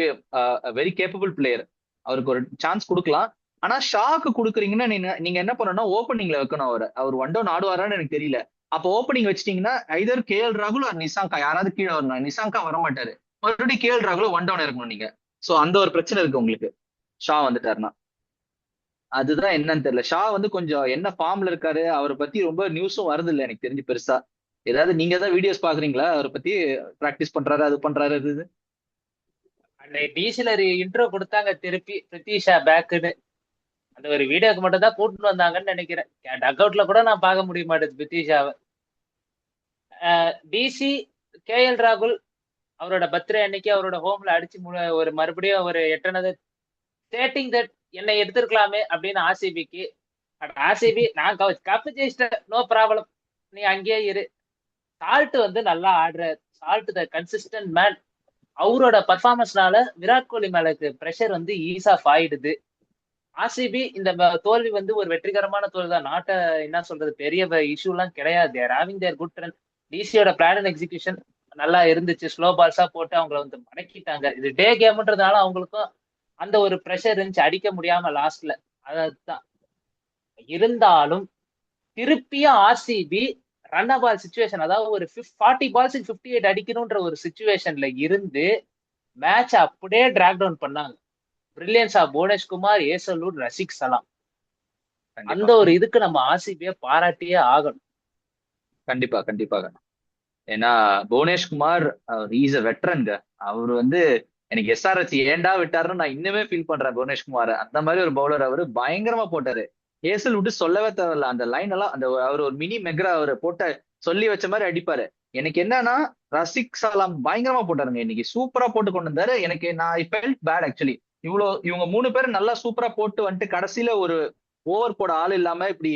very capable player, அவருக்கு ஒரு சான்ஸ் கொடுக்கலாம். ஆனா ஷாக்கு கொடுக்குறீங்கன்னா நீங்க என்ன பண்ணணும்னா ஓப்பனிங்ல வைக்கணும். அவர் ஒன் டவுன் ஆடுவாரான்னு எனக்கு தெரியல. அப்போ ஓப்பனிங் வச்சிட்டீங்கன்னா ஐதர் கேஎல் ராகுல் ஒரு நிசாங்கா யாராவது கீழே வரணும். நிசாங்கா வர மாட்டாரு, மறுபடியும் கேஎல் ராகுல் ஒன் டவுன் இருக்கணும் நீங்க. சோ அந்த ஒரு பிரச்சனை இருக்கு உங்களுக்கு ஷா வந்துட்டாருன்னா. அதுதான் என்னன்னு தெரியல. ஷா வந்து கொஞ்சம் என்ன ஃபார்ம்ல இருக்காரு, அவரை பத்தி ரொம்ப நியூஸும் வருது இல்ல எனக்கு தெரிஞ்சு பெருசா. ஏதாவது நீங்க ஏதாவது வீடியோஸ் பாக்குறீங்களா அவரை பத்தி? பிராக்டிஸ் பண்றாரு, அது பண்றாரு, அது அந்த டிசில இன்ட்ரோ கொடுத்தாங்க திருப்பி பிரித்திஷா பேக்குன்னு. அந்த ஒரு வீடியோக்கு மட்டும் தான் கூட்டிட்டு வந்தாங்கன்னு நினைக்கிறேன். டக் அவுட்ல கூட நான் பார்க்க முடிய மாட்டேது பிரித்திஷாவை. டிசி கேஎல் ராகுல் அவரோட பர்த்டே அன்னைக்கு அவரோட ஹோம்ல அடிச்சு ஒரு மறுபடியும் ஒரு எட்டனது ஸ்டேட்டிங் தட் என்னை எடுத்திருக்கலாமே அப்படின்னு ஆர்சிபிக்கு. ஆர்சிபி நான் கப்பு ஜெயிச்சிட்டேன், நோ ப்ராப்ளம், நீ அங்கேயே இரு. சால்ட் வந்து நல்லா ஆடுற, சால்ட் த கன்சிஸ்டன்ட் மேன். அவரோட பர்ஃபார்மன்ஸ்னால விராட் கோலி மேல பிரஷர் வந்து ஈஸா ஆயிடுது. ஆர்சிபி இந்த தோல்வி வந்து ஒரு வெற்றிகரமான தோல்வி தான். நாட்டை என்ன சொல்றது, பெரிய இஷ்யூ எல்லாம் கிடையாது. Having their good run. டிசியோட பிளான் அண்ட் எக்ஸிகியூஷன் நல்லா இருந்துச்சு. ஸ்லோ பால்ஸா போட்டு அவங்கள வந்து மடக்கிட்டாங்க. இது டே கேம்ன்றதுனால அவங்களுக்கும் அந்த ஒரு ப்ரெஷர் இருந்துச்சு, அடிக்க முடியாம லாஸ்ட்ல. அதான் இருந்தாலும் திருப்பியும் ஆர்சிபி ரன் பால் சுச்சுவேஷன், அதாவது ஒரு 40 பால்ஸுக்கு 58 அடிக்கணும்ன்ற ஒரு சுச்சுவேஷன்ல இருந்து மேட்ச் அப்படியே டிராக் டவுன் பண்ணாங்க. பிரில்லியன்ஸ் ஆஃப் புவனேஷ்குமார், ஏசலூர், ரசிக் சலாம். அந்த ஒரு இதுக்கு நம்ம ஆர்சிபியை பாராட்டியே ஆகணும். கண்டிப்பா கண்டிப்பாக. ஏன்னா புவனேஷ்குமார் இஸ் அ வெட்டரன்ங்க. அவர் வந்து எனக்கு எஸ்ஆர்ஹெச் ஏண்டா விட்டாருன்னு நான் இன்னுமே ஃபீல் பண்றேன் புவனேஷ்குமார். அந்த மாதிரி ஒரு பவுலர் அவரு பயங்கரமா போட்டாரு. ஏசல் விட்டு சொல்லவே தேவையில்ல, அந்த லைன் எல்லாம் அந்த அவர் ஒரு மினி மெக்ரா அவரை போட்ட சொல்லி வச்ச மாதிரி அடிப்பாரு. எனக்கு என்னன்னா ரசிக் சலாம் பயங்கரமா போட்டாருங்க இன்னைக்கு, சூப்பரா போட்டு கொண்டு வந்தாரு. எனக்கு நான் ஐ ஃபெல்ட் பேட் ஆக்சுவலி. இவங்க 3 பேரும் நல்லா சூப்பரா போட்டு வந்துட்டு கடைசியில ஒரு ஓவர் போட ஆள் இல்லாம இப்படி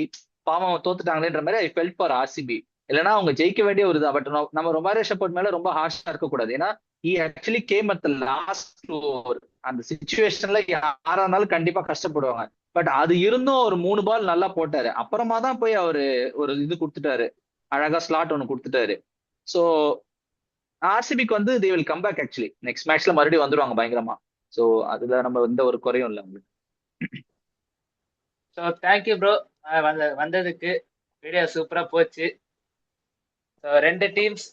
பாவம் தோத்துட்டாங்களேன்ற மாதிரி ஐ ஃபெல்ட் ஃபார் ஆர்சிபி. இல்லைன்னா அவங்க ஜெயிக்க வேண்டிய ஒரு பட் நம்ம ரொமாரே ஷெப்பர்ட் மேல ரொம்ப ஹார்ஷா இருக்கக்கூடாது. ஏன்னா he actually came at the last over. அந்த சிச்சுவேஷன்ல யாரா இருந்தாலும் கண்டிப்பா கஷ்டப்படுவாங்க. பட் அது இருந்தும் ஒரு 3 பால் நல்லா போட்டாரு. அப்புறமா தான் போய் அவரு ஒரு இது கொடுத்துட்டாரு, அழகா ஸ்லாட் ஒன்னு கொடுத்துட்டாரு. சோ ஆர்சிபிக்கு வந்து they will come back actually next மேட்ச்ல மறுபடியும் வந்துருவாங்க பயங்கரமா. சோ அதுல நம்ம எந்த ஒரு குறையும் இல்லை அவங்களுக்கு. ஸோ தேங்க்யூ ப்ரோ வந்ததுக்கு. வீடியோ சூப்பரா போச்சு. ஸோ 2 டீம்ஸ்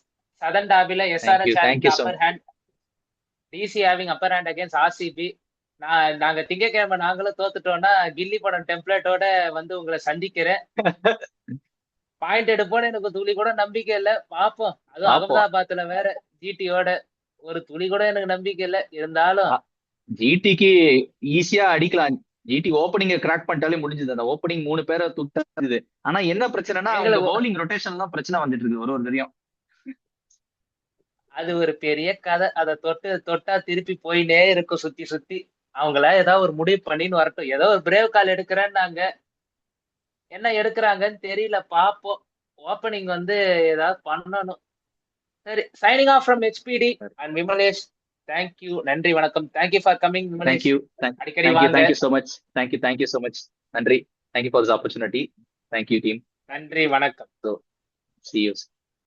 சதன் டாபில thank you SRH having thank you so upper much. Hand, DC having upper hand against RCB. நாங்க திங்கக்கிழமை நாங்களும் தோத்துட்டோம்னா கில்லி படம் டெம்ப்ளேட்டோட வந்து உங்களை சந்திக்கிறேன். பாயிண்ட் எடுப்போன்னு எனக்கு துளி கூட நம்பிக்கை இல்ல. பாப்போம். அதுவும் பாப்போம். அகமதாபாத்ல வேற ஜிடியோட ஒரு துளி கூட எனக்கு நம்பிக்கை இல்ல. இருந்தாலும் ஜிடிக்கு ஈஸியா அடிக்கலாம். ஜிடி ஓப்பனிங்க கிராக் பண்ணிட்டாலே முடிஞ்சது. அந்த ஓப்பனிங் 3 பேரை துட்டது. ஆனா என்ன பிரச்சனைனா அவங்க எங்களுக்கு பவுலிங் ரொட்டேஷன் தான் பிரச்சனை வந்துட்டு இருக்கு ஒரு தெரியும். அது ஒரு பெரிய கதை. அதை தொட்டா திருப்பி போயினே இருக்கும் சுத்தி சுத்தி. அவங்கள ஏதாவது ஒரு முடிவு பண்ணின்னு வரட்டும். ஏதோ ஒரு பிரேவ் கால் எடுக்கிறேன்னாங்க. என்ன எடுக்கிறாங்கன்னு தெரியல. பாப்போம். ஓப்பனிங் வந்து ஏதாவது பண்ணணும். சரி, signing off from HPT and Vimalesh. Thank you, நன்றி, வணக்கம். Thank you for coming Vimalesh. Thank you அடிக்கடி வாங்க. Thank you so much. Thank you so much. நன்றி. Thank you for this opportunity. Thank you team. நன்றி, வணக்கம். So see you.